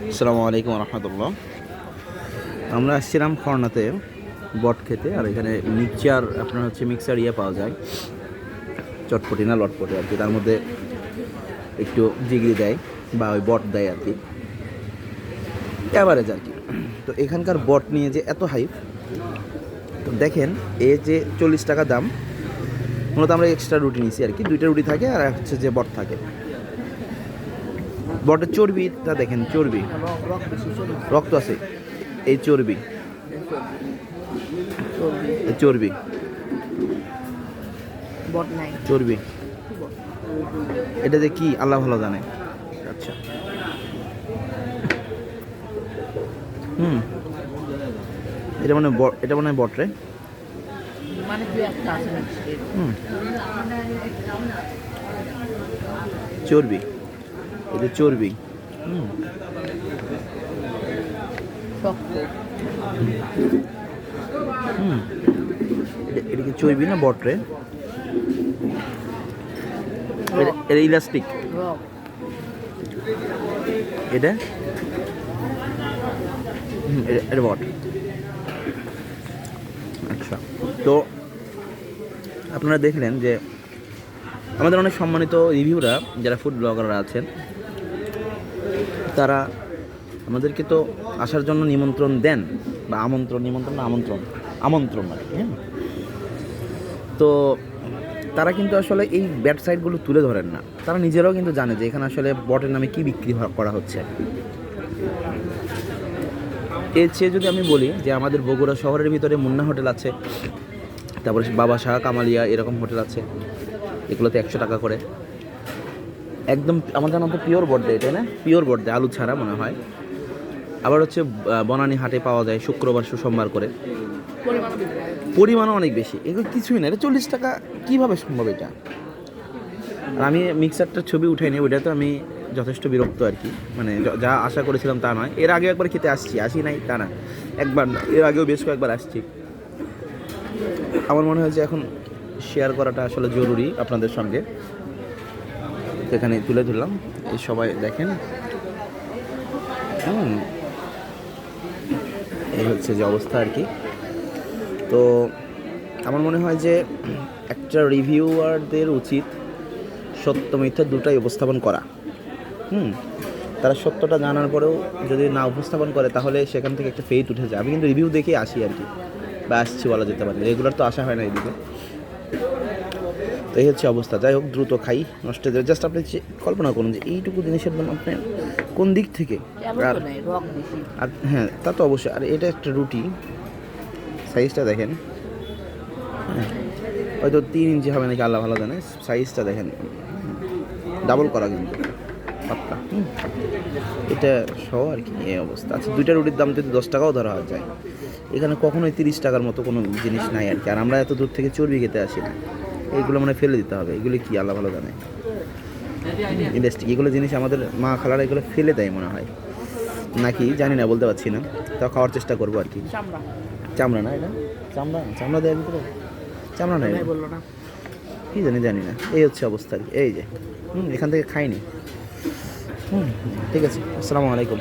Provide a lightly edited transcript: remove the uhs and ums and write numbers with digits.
আসসালামু আলাইকুম রহমতুল্লাহ। আমরা আসছিলাম খর্নাতে বট খেতে, আর এখানে মিক্সচার আপনার হচ্ছে মিক্সার পাওয়া যায়, চটপটি না লটপটি আর কি, তার মধ্যে একটু জিগরি দেয় বা ওই বট দেয় আর কি, অ্যাভারেজ আর কি। তো এখানকার বট নিয়ে যে এত হাইপ, তো দেখেন এ যে 40 টাকা দাম, মূলত আমরা এক্সট্রা রুটি নিছি আর কি, 2টা রুটি থাকে আর হচ্ছে যে বট থাকে। বটের চর্বিটা দেখেন, চর্বি রক্ত আছে, এই চর্বি চর্বি চর্বি এটা যে কি আল্লাহ ভালো জানে। আচ্ছা, এটা মনে হয় বট রে। চর্বি, এটা চর্বি। এটা কি চর্বি না বট রে? এটা ইলাস্টিক, এটা এটা বট। আচ্ছা, তো আপনারা দেখলেন যে আমাদের অনেক সম্মানিত রিভিউরা যারা ফুড ব্লগাররা আছেন, তারা আমাদেরকে তো আসার জন্য নিমন্ত্রণ দেন, বা আমন্ত্রণ আর কি। হ্যাঁ, তো তারা কিন্তু আসলে এই ব্যাড সাইডগুলো তুলে ধরেন না। তারা নিজেরাও কিন্তু জানে যে এখানে আসলে বটের নামে কী বিক্রি করা হচ্ছে। এর চেয়ে যদি আমি বলি যে আমাদের বগুড়া শহরের ভিতরে মুন্না হোটেল আছে, তারপরে বাবা শাহ কামালিয়া এরকম হোটেল আছে, এগুলোতে 100 টাকা করে একদম আমার জানা তো পিওর বট দেয়, এটা না পিওর বট দেয়, আলু ছাড়া মনে হয়। আবার হচ্ছে বনানী হাটে পাওয়া যায় শুক্রবার সোমবার করে, পরিমাণও অনেক বেশি। এগুলো কিছুই না, এটা 40 টাকা কীভাবে সম্ভব এটা? আর আমি মিক্সারটার ছবি উঠাইনি, ওইটা তো আমি যথেষ্ট বিরক্ত আর কি। মানে যা আশা করেছিলাম তা নয়। এর আগে একবার খেতে আসি নাই তা না, একবার না, এর আগেও বেশ কয়েকবার আসছি। আমার মনে হয় যে এখন শেয়ার করাটা আসলে জরুরি আপনাদের সঙ্গে, এখানে তুলে ধরলাম। এই সবাই দেখেন, এই হচ্ছে যে অবস্থা আর কি। তো আমার মনে হয় যে একটা রিভিউয়ারদের উচিত সত্য মিথ্যা দুটাই উপস্থাপন করা। তারা সত্যটা জানার পরেও যদি না উপস্থাপন করে, তাহলে সেখান থেকে একটা ফেট উঠে যায়। আমি কিন্তু রিভিউ দেখে আসি আর কি, বা আসছি বলা যেতে পারে, রেগুলার তো আসা হয় না এদিকে। তো এই হচ্ছে অবস্থা। যাই হোক, দ্রুত খাই, নষ্ট হয়ে যাবে। জাস্ট আপনি কল্পনা করুন যে এইটুকু জিনিসের দাম আপনি কোন দিক থেকে। আর হ্যাঁ, তা তো অবশ্যই। আর এটা একটা রুটি, সাইজটা দেখেন, হয়তো 3 ইঞ্চি হবে নাকি আল্লাহ ভালো জানে। সাইজটা দেখেন, ডাবল করা কিন্তু পাতলা। এটা সহ আর কি এই অবস্থা। আচ্ছা, 2টা রুটির দাম যদি 10 টাকাও ধরা যায়, এখানে কখনোই 30 টাকার মতো কোনো জিনিস নাই আর কি। আর আমরা এত দূর থেকে চর্বি খেতে আসি না, এইগুলো মানে ফেলে দিতে হবে। এগুলো কি আল্লাহ ভালো জানে, ইন্ডাস্ট্রি এগুলো জিনিস আমাদের মা খালারা এগুলো ফেলে দেয় মনে হয়, নাকি জানি না, বলতে পারছি না। তাও খাওয়ার চেষ্টা করবো আর কি। চামড়া না এটা, চামড়া দেওয়ার ভিতরে চামড়া নাই, কি জানি না। এই হচ্ছে অবস্থা আর কি। এই যে এখান থেকে খাইনি। ঠিক আছে, আসসালামু আলাইকুম।